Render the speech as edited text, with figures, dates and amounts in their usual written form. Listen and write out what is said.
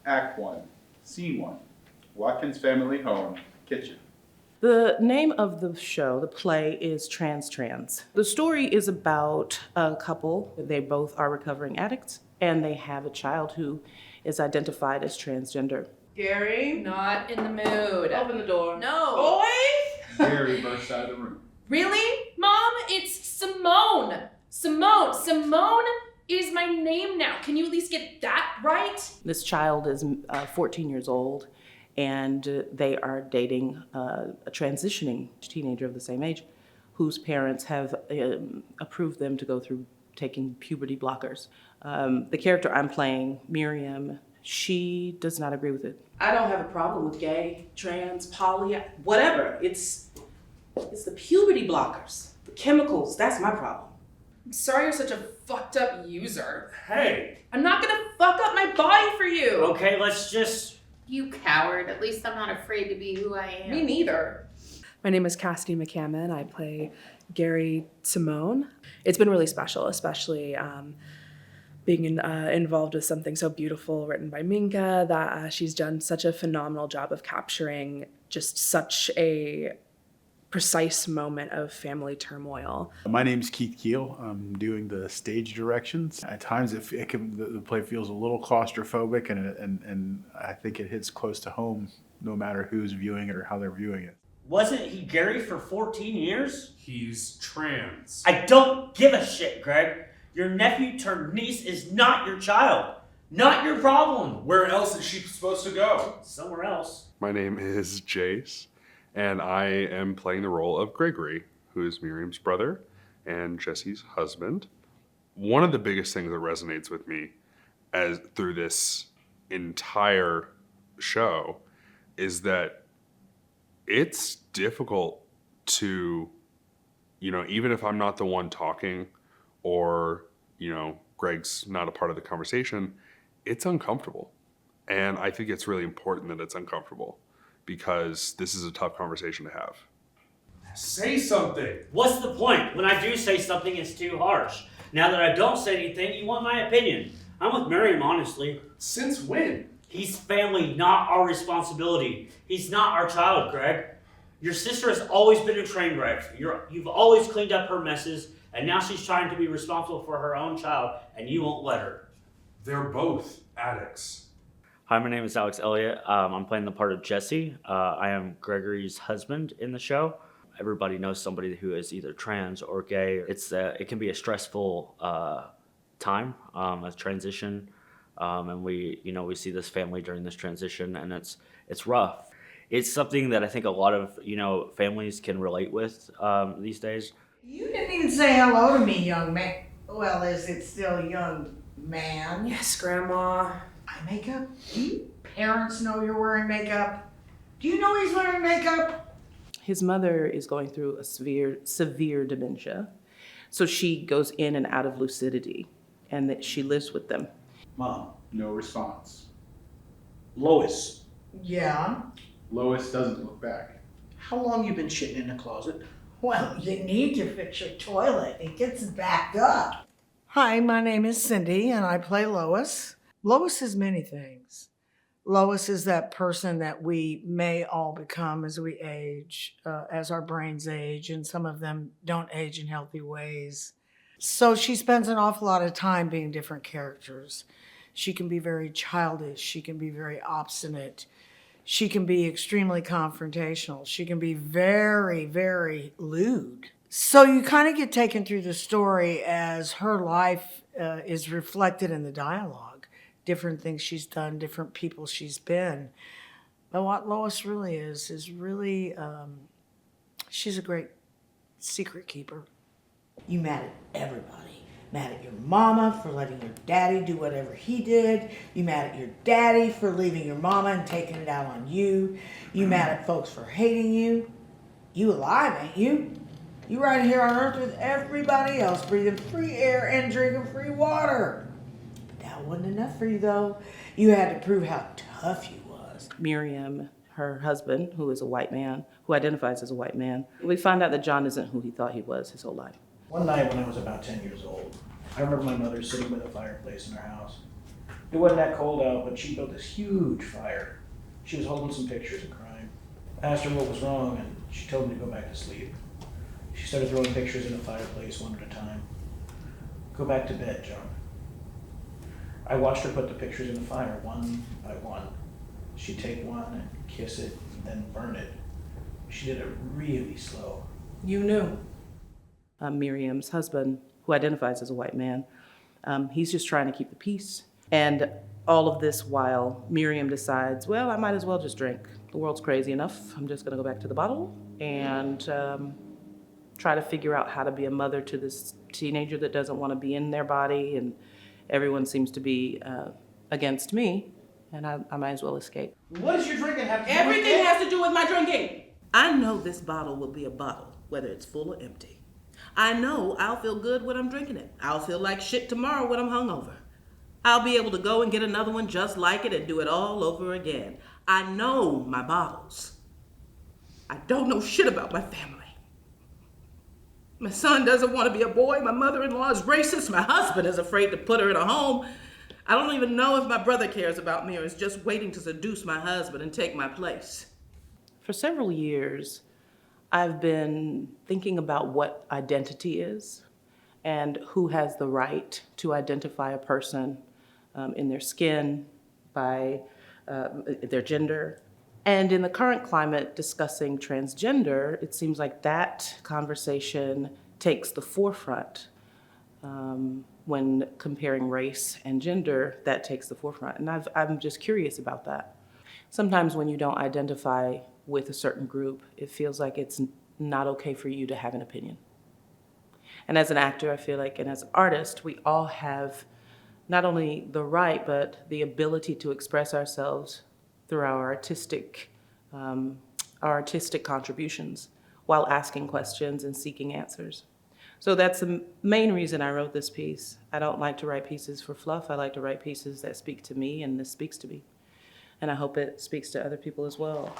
Act 1, Scene 1, Watkins Family Home, Kitchen. The name of the show, the play, is Tranztrans. The story is about a couple. They both are recovering addicts, and they have a child who is identified as transgender. Gary? Not in the mood. Open the door. No. Boy! Gary bursts out of the room. Really, Mom? It's Simone. Simone is my name now. Can you at least get that right? This child is 14 years old, and they are dating a transitioning teenager of the same age whose parents have approved them to go through taking puberty blockers. The character I'm playing, Miriam, she does not agree with it. I don't have a problem with gay, trans, poly, whatever. It's the puberty blockers, the chemicals, that's my problem. I'm sorry you're such a fucked up user. Hey! I'm not gonna fuck up my body for you. Okay, let's just... You coward. At least I'm not afraid to be who I am. Me neither. My name is CASSIDY MCCAMMON. I play Gary Simone. It's been really special, especially being involved with something so beautiful written by MINKA, that she's done such a phenomenal job of capturing just such a precise moment of family turmoil. My name's KIEL. I'm doing the stage directions. At times the play feels a little claustrophobic, and I think it hits close to home no matter who's viewing it or how they're viewing it. Wasn't he Gary for 14 years? He's trans. I don't give a shit, Greg. Your nephew turned niece is not your child. Not your problem. Where else is she supposed to go? Somewhere else. My name is JACE, and I am playing the role of Gregory, who is Miriam's brother and Jesse's husband. One of the biggest things that resonates with me through this entire show is that it's difficult to, even if I'm not the one talking or, Greg's not a part of the conversation, it's uncomfortable. And I think it's really important that it's uncomfortable, because this is a tough conversation to have. Say something. What's the point? When I do say something, it's too harsh. Now that I don't say anything, you want my opinion. I'm with Miriam, honestly. Since when? He's family, not our responsibility. He's not our child, Greg. Your sister has always been a train wreck. You've always cleaned up her messes, and now she's trying to be responsible for her own child, and you won't let her. They're both addicts. Hi, my name is ELLIOT. I'm playing the part of Jesse. I am Gregory's husband in the show. Everybody knows somebody who is either trans or gay. It can be a stressful time, a transition, and we see this family during this transition, and it's rough. It's something that I think a lot of families can relate with these days. You didn't even say hello to me, young man. Well, is it still young man? Yes, Grandma. Eye makeup? Do you parents know you're wearing makeup? Do you know he's wearing makeup? His mother is going through a severe dementia, so she goes in and out of lucidity, and that she lives with them. Mom, no response. Lois, Yeah. Lois doesn't look back. how long you been shitting in the closet? Well, you need to fix your toilet. It gets backed up. Hi, my name is Cindy, and I play Lois. Lois is many things. Lois is that person that we may all become as we age, as our brains age, and some of them don't age in healthy ways. So she spends an awful lot of time being different characters. She can be very childish. She can be very obstinate. She can be extremely confrontational. She can be very, very lewd. So you kind of get taken through the story as her life is reflected in the dialogue. Different things she's done, different people she's been. But what Lois really is really, she's a great secret keeper. You mad at everybody. Mad at your mama for letting your daddy do whatever he did. You mad at your daddy for leaving your mama and taking it out on you. You mad at folks for hating you. You alive, ain't you? You right here on earth with everybody else, breathing free air and drinking free water. But that wasn't enough for you, though. You had to prove how tough you was. Miriam, her husband, who is a white man, who identifies as a white man, we find out that John isn't who he thought he was his whole life. One night when I was about 10 years old, I remember my mother sitting by the fireplace in our house. It wasn't that cold out, but she built this huge fire. She was holding some pictures and crying. I asked her what was wrong, and she told me to go back to sleep. She started throwing pictures in the fireplace one at a time. Go back to bed, John. I watched her put the pictures in the fire one by one. She'd take one and kiss it, and then burn it. She did it really slow. You knew. Miriam's husband, who identifies as a white man, he's just trying to keep the peace. And all of this while Miriam decides, well, I might as well just drink. The world's crazy enough. I'm just gonna go back to the bottle and try to figure out how to be a mother to this teenager that doesn't want to be in their body, and everyone seems to be against me, and I might as well escape. What does your drinking have to do with Everything it? has to do with my drinking. I know this bottle will be a bottle, whether it's full or empty. I know I'll feel good when I'm drinking it. I'll feel like shit tomorrow when I'm hungover. I'll be able to go and get another one just like it and do it all over again. I know my bottles. I don't know shit about my family. My son doesn't want to be a boy. My mother-in-law is racist. My husband is afraid to put her in a home. I don't even know if my brother cares about me or is just waiting to seduce my husband and take my place. For several years, I've been thinking about what identity is and who has the right to identify a person in their skin, by their gender. And in the current climate discussing transgender, it seems like that conversation takes the forefront. When comparing race and gender, that takes the forefront. And I'm just curious about that. Sometimes when you don't identify with a certain group, it feels like it's not okay for you to have an opinion. And as an actor, I feel like, and as an artist, we all have not only the right, but the ability to express ourselves through our artistic contributions while asking questions and seeking answers. So that's the main reason I wrote this piece. I don't like to write pieces for fluff. I like to write pieces that speak to me, and this speaks to me. And I hope it speaks to other people as well.